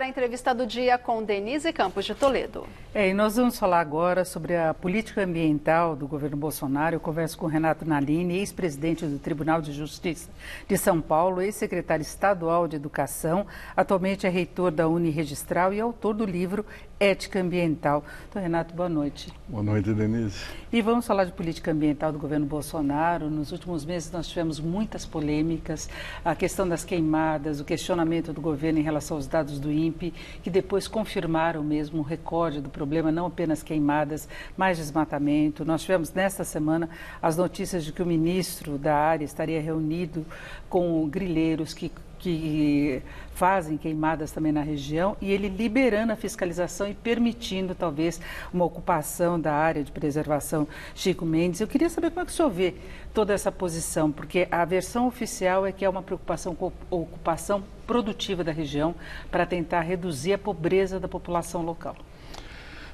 a entrevista do dia com Denise Campos de Toledo. E nós vamos falar agora sobre a política ambiental do governo Bolsonaro. Eu converso com Renato Nalini, ex-presidente do Tribunal de Justiça de São Paulo, ex-secretário estadual de Educação, atualmente é reitor da Uniregistral e autor do livro Ética Ambiental. Então, Renato, boa noite. Boa noite, Denise. E vamos falar de política ambiental do governo Bolsonaro. Nos últimos meses nós tivemos muitas polêmicas, a questão das queimadas, o questionamento do governo em relação aos dados do INPE, que depois confirmaram mesmo o recorde do problema, não apenas queimadas, mas desmatamento. Nós tivemos nesta semana as notícias de que o ministro da área estaria reunido com grileiros que fazem queimadas também na região, e ele liberando a fiscalização e permitindo talvez uma ocupação da área de preservação Chico Mendes. Eu queria saber como é que o senhor vê toda essa posição, porque a versão oficial é que é uma preocupação com a ocupação produtiva da região para tentar reduzir a pobreza da população local.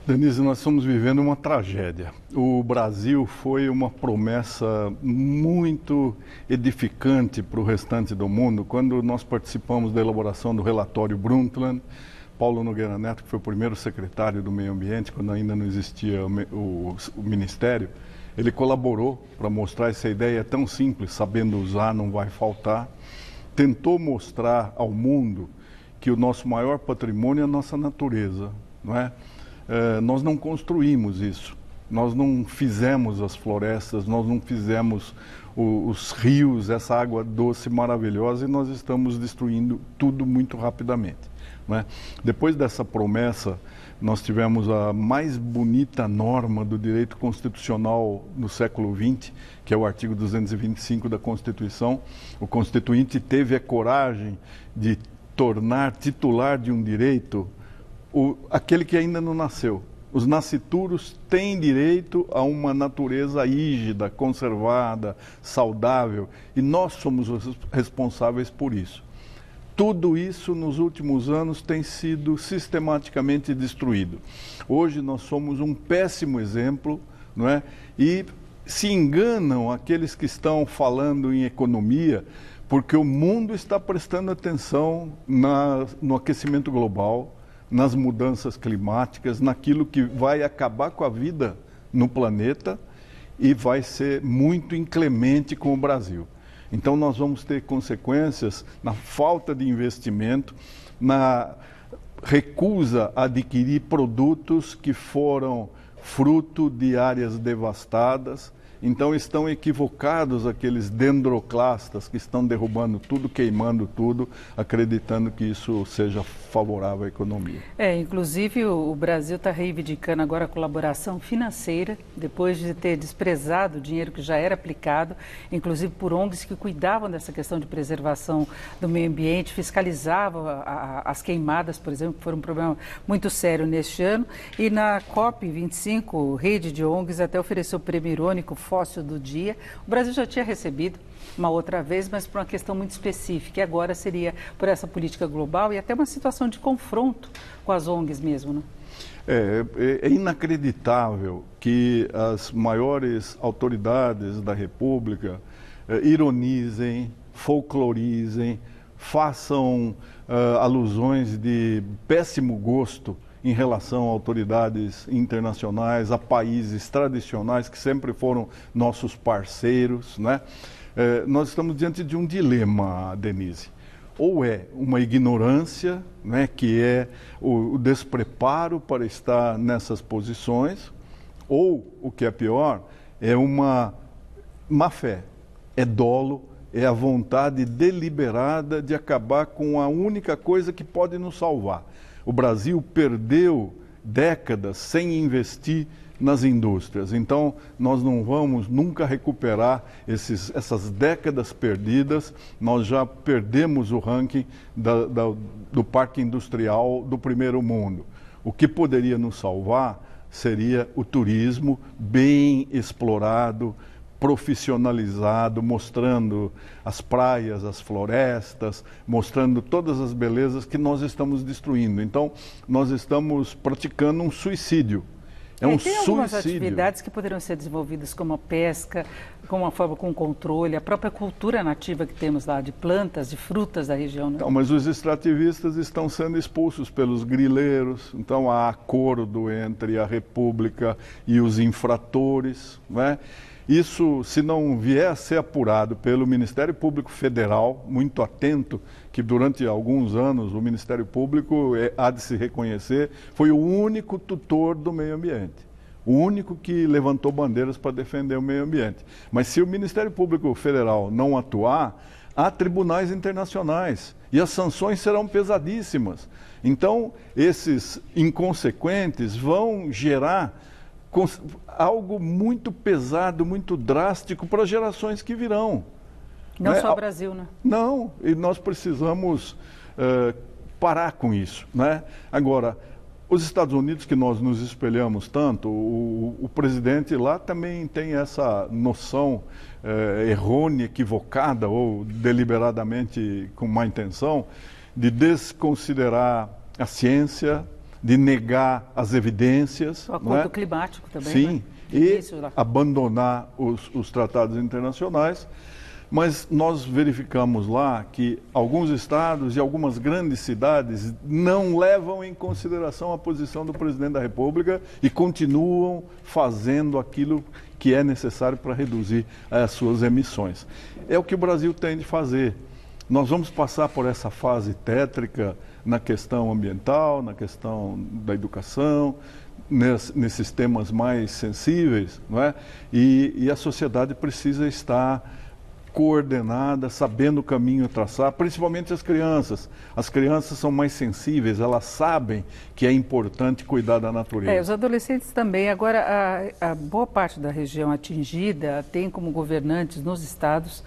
Denise, nós estamos vivendo uma tragédia. O Brasil foi uma promessa muito edificante para o restante do mundo. Quando nós participamos da elaboração do relatório Brundtland, Paulo Nogueira Neto, que foi o primeiro secretário do Meio Ambiente, quando ainda não existia o Ministério, ele colaborou para mostrar essa ideia tão simples, sabendo usar, não vai faltar. Tentou mostrar ao mundo que o nosso maior patrimônio é a nossa natureza, não é? Nós não construímos isso, nós não fizemos as florestas, nós não fizemos os rios, essa água doce maravilhosa, e nós estamos destruindo tudo muito rapidamente, não é? Depois dessa promessa, nós tivemos a mais bonita norma do direito constitucional no século XX, que é o artigo 225 da Constituição. O Constituinte teve a coragem de tornar titular de um direito aquele que ainda não nasceu. Os nascituros têm direito a uma natureza rígida, conservada, saudável, e nós somos os responsáveis por isso. Tudo isso nos últimos anos tem sido sistematicamente destruído. Hoje nós somos um péssimo exemplo, não é? E se enganam aqueles que estão falando em economia, porque o mundo está prestando atenção no aquecimento global, nas mudanças climáticas, naquilo que vai acabar com a vida no planeta e vai ser muito inclemente com o Brasil. Então nós vamos ter consequências na falta de investimento, na recusa a adquirir produtos que foram fruto de áreas devastadas. Então estão equivocados aqueles dendroclastas que estão derrubando tudo, queimando tudo, acreditando que isso seja favorável à economia. Inclusive o Brasil está reivindicando agora a colaboração financeira, depois de ter desprezado o dinheiro que já era aplicado, inclusive por ONGs que cuidavam dessa questão de preservação do meio ambiente, fiscalizavam as queimadas, por exemplo, que foram um problema muito sério neste ano. E na COP25, rede de ONGs até ofereceu o prêmio irônico Fóssil do Dia. O Brasil já tinha recebido uma outra vez, mas por uma questão muito específica. E agora seria por essa política global e até uma situação de confronto com as ONGs mesmo, né? É inacreditável que as maiores autoridades da República ironizem, folclorizem, façam alusões de péssimo gosto em relação a autoridades internacionais, a países tradicionais que sempre foram nossos parceiros, né? Nós estamos diante de um dilema, Denise. Ou é uma ignorância, né, que é o despreparo para estar nessas posições, ou, o que é pior, é uma má fé, é dolo, é a vontade deliberada de acabar com a única coisa que pode nos salvar. O Brasil perdeu décadas sem investir nas indústrias. Então, nós não vamos nunca recuperar essas décadas perdidas. Nós já perdemos o ranking do parque industrial do primeiro mundo. O que poderia nos salvar seria o turismo bem explorado, profissionalizado, mostrando as praias, as florestas, mostrando todas as belezas que nós estamos destruindo. Então, nós estamos praticando um suicídio. É um tem algumas suicídio. atividades que poderiam ser desenvolvidas como a pesca, com uma forma com controle, a própria cultura nativa que temos lá de plantas, de frutas da região. Né? Então, mas os extrativistas estão sendo expulsos pelos grileiros, então há acordo entre a República e os infratores, né? Isso, se não vier a ser apurado pelo Ministério Público Federal, muito atento, que durante alguns anos o Ministério Público, há de se reconhecer, foi o único tutor do meio ambiente. O único que levantou bandeiras para defender o meio ambiente. Mas se o Ministério Público Federal não atuar, há tribunais internacionais e as sanções serão pesadíssimas. Então, esses inconsequentes vão gerar algo muito pesado, muito drástico para as gerações que virão. Não né? só o Brasil, né? Não, e nós precisamos parar com isso, né? Agora, os Estados Unidos, que nós nos espelhamos tanto, o presidente lá também tem essa noção errônea, equivocada ou deliberadamente com má intenção, de desconsiderar a ciência, de negar as evidências. O acordo climático também. Sim, né? e abandonar os tratados internacionais. Mas nós verificamos lá que alguns estados e algumas grandes cidades não levam em consideração a posição do presidente da República e continuam fazendo aquilo que é necessário para reduzir as suas emissões. É o que o Brasil tem de fazer. Nós vamos passar por essa fase tétrica na questão ambiental, na questão da educação, nesses temas mais sensíveis, não é? E a sociedade precisa estar coordenada, sabendo o caminho a traçar, principalmente as crianças. As crianças são mais sensíveis, elas sabem que é importante cuidar da natureza. Os adolescentes também. Agora, a boa parte da região atingida tem como governantes nos estados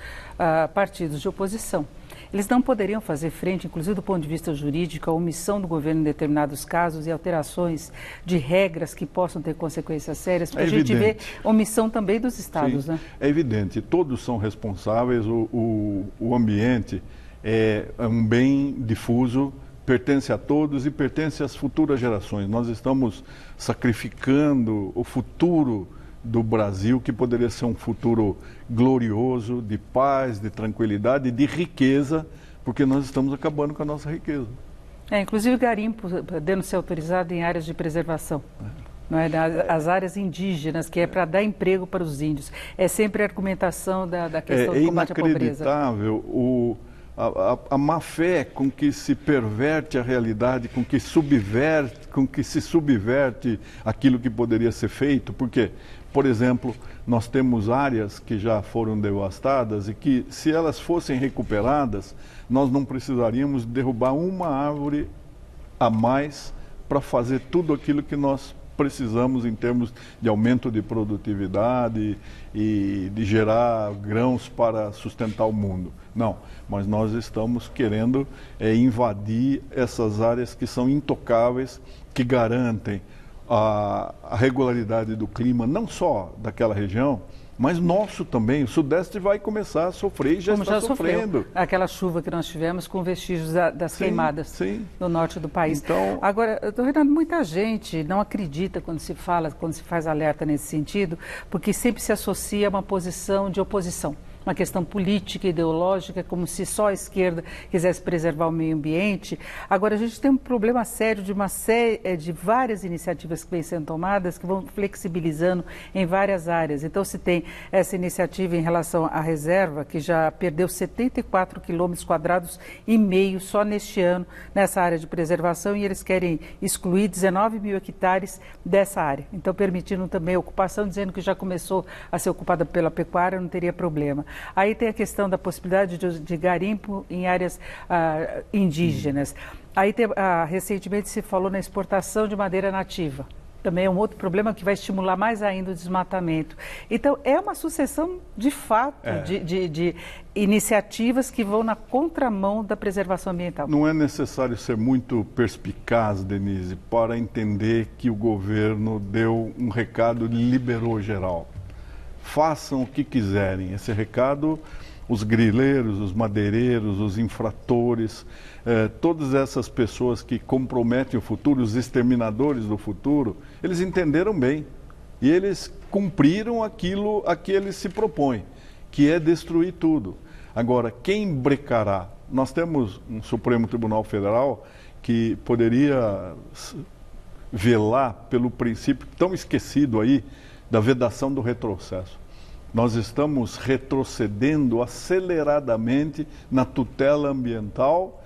partidos de oposição. Eles não poderiam fazer frente, inclusive do ponto de vista jurídico, à omissão do governo em determinados casos e alterações de regras que possam ter consequências sérias, porque a gente vê omissão também dos estados. Sim, né? É evidente, todos são responsáveis, o ambiente é um bem difuso, pertence a todos e pertence às futuras gerações. Nós estamos sacrificando o futuro do Brasil, que poderia ser um futuro glorioso, de paz, de tranquilidade, de riqueza, porque nós estamos acabando com a nossa riqueza. Inclusive garimpo podendo ser autorizado em áreas de preservação. Não é? As áreas indígenas, que é para dar emprego para os índios. É sempre a argumentação da questão do combate à pobreza. É inacreditável a má fé com que se perverte a realidade, com que se subverte aquilo que poderia ser feito, porque, por exemplo, nós temos áreas que já foram devastadas e que, se elas fossem recuperadas, nós não precisaríamos derrubar uma árvore a mais para fazer tudo aquilo que nós precisamos em termos de aumento de produtividade e de gerar grãos para sustentar o mundo. Não, mas nós estamos querendo invadir essas áreas que são intocáveis, que garantem a regularidade do clima, não só daquela região, mas nosso também. O Sudeste vai começar a sofrer e já está sofrendo. Aquela chuva que nós tivemos com vestígios das queimadas no norte do país. Então, agora, Renato, muita gente não acredita quando se faz alerta nesse sentido, porque sempre se associa a uma posição de oposição. Uma questão política, ideológica, como se só a esquerda quisesse preservar o meio ambiente. Agora, a gente tem um problema sério de várias iniciativas que vêm sendo tomadas, que vão flexibilizando em várias áreas. Então, se tem essa iniciativa em relação à reserva, que já perdeu 74 quilômetros quadrados e meio só neste ano, nessa área de preservação, e eles querem excluir 19 mil hectares dessa área. Então, permitindo também a ocupação, dizendo que já começou a ser ocupada pela pecuária, não teria problema. Aí tem a questão da possibilidade de garimpo em áreas indígenas. Aí recentemente se falou na exportação de madeira nativa. Também é um outro problema que vai estimular mais ainda o desmatamento. Então, é uma sucessão de fato de iniciativas que vão na contramão da preservação ambiental. Não é necessário ser muito perspicaz, Denise, para entender que o governo deu um recado, liberou geral. Façam o que quiserem. Esse recado os grileiros, os madeireiros, os infratores, todas essas pessoas que comprometem o futuro, os exterminadores do futuro, eles entenderam bem e eles cumpriram aquilo a que eles se propõem, que é destruir tudo. Agora, quem brecará? Nós temos um Supremo Tribunal Federal que poderia velar pelo princípio tão esquecido aí da vedação do retrocesso. Nós estamos retrocedendo aceleradamente na tutela ambiental,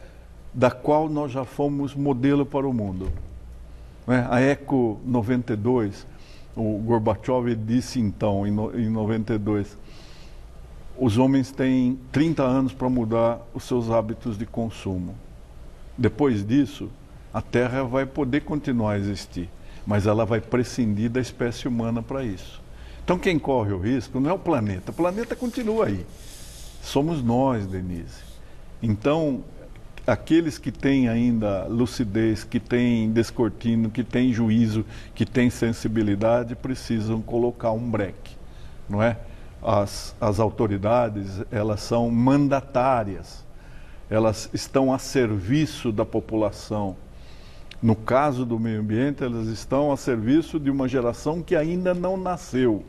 da qual nós já fomos modelo para o mundo. A ECO 92, o Gorbachev disse então, em 92, os homens têm 30 anos para mudar os seus hábitos de consumo. Depois disso, a Terra vai poder continuar a existir, mas ela vai prescindir da espécie humana para isso. Então quem corre o risco não é o planeta continua aí. Somos nós, Denise. Então, aqueles que têm ainda lucidez, que têm descortino, que têm juízo, que têm sensibilidade, precisam colocar um breque, não é? As autoridades, elas são mandatárias, elas estão a serviço da população. No caso do meio ambiente, elas estão a serviço de uma geração que ainda não nasceu.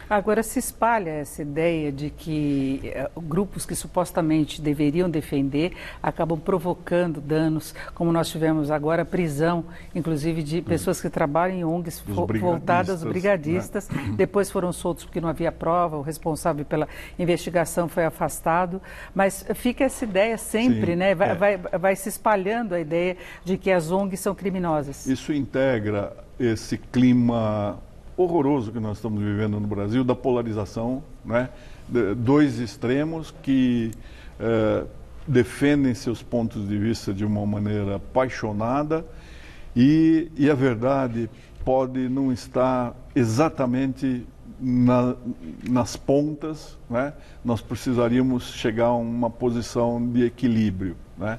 Agora se espalha essa ideia de que grupos que supostamente deveriam defender acabam provocando danos, como nós tivemos agora a prisão, inclusive de pessoas que trabalham em ONGs voltadas aos brigadistas, né? Depois foram soltos porque não havia prova, o responsável pela investigação foi afastado, mas fica essa ideia sempre, né? Vai se espalhando a ideia de que as ONGs são criminosas. Isso integra esse clima horroroso que nós estamos vivendo no Brasil, da polarização, né? Dois extremos que defendem seus pontos de vista de uma maneira apaixonada e a verdade pode não estar exatamente nas pontas, né? Nós precisaríamos chegar a uma posição de equilíbrio, né?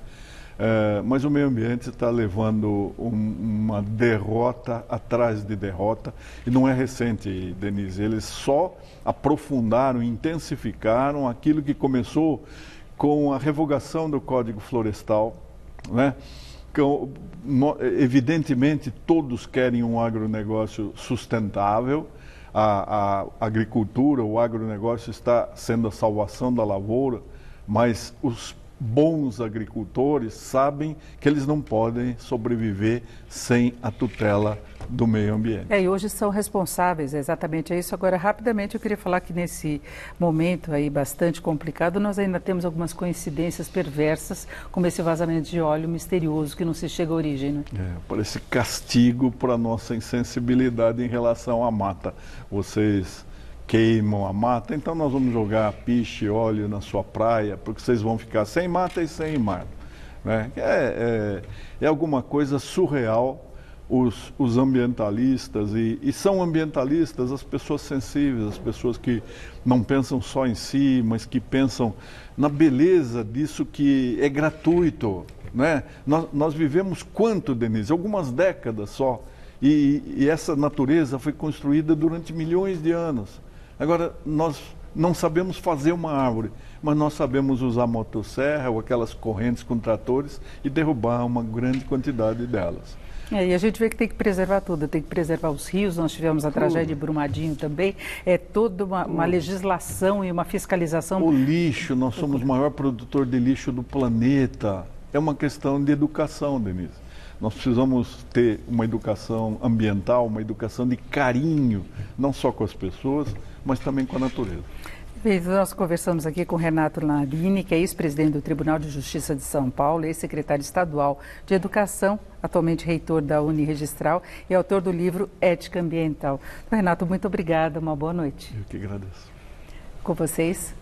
Mas o meio ambiente está levando uma derrota atrás de derrota, e não é recente, Denise. Eles só aprofundaram, intensificaram aquilo que começou com a revogação do Código Florestal, né? Evidentemente, todos querem um agronegócio sustentável. A agricultura, o agronegócio está sendo a salvação da lavoura, mas os bons agricultores sabem que eles não podem sobreviver sem a tutela do meio ambiente. E hoje são responsáveis, exatamente isso. Agora, rapidamente, eu queria falar que nesse momento aí bastante complicado, nós ainda temos algumas coincidências perversas, como esse vazamento de óleo misterioso que não se chega à origem, né? Parece castigo para a nossa insensibilidade em relação à mata. Vocês queimam a mata, então nós vamos jogar piche, óleo na sua praia, porque vocês vão ficar sem mata e sem mar, né? É alguma coisa surreal. Os ambientalistas, e são ambientalistas as pessoas sensíveis, as pessoas que não pensam só em si, mas que pensam na beleza disso que é gratuito, né? Nós vivemos quanto, Denise? Algumas décadas só, e essa natureza foi construída durante milhões de anos. Agora, nós não sabemos fazer uma árvore, mas nós sabemos usar motosserra ou aquelas correntes com tratores e derrubar uma grande quantidade delas. E a gente vê que tem que preservar tudo, tem que preservar os rios. Nós tivemos a tragédia de Brumadinho também, toda uma legislação e uma fiscalização. O lixo, nós somos o maior produtor de lixo do planeta. É uma questão de educação, Denise. Nós precisamos ter uma educação ambiental, uma educação de carinho, não só com as pessoas, mas também com a natureza. Nós conversamos aqui com Renato Larini, que é ex-presidente do Tribunal de Justiça de São Paulo, ex-secretário estadual de Educação, atualmente reitor da Uniregistral e autor do livro Ética Ambiental. Renato, muito obrigada, uma boa noite. Eu que agradeço. Com vocês.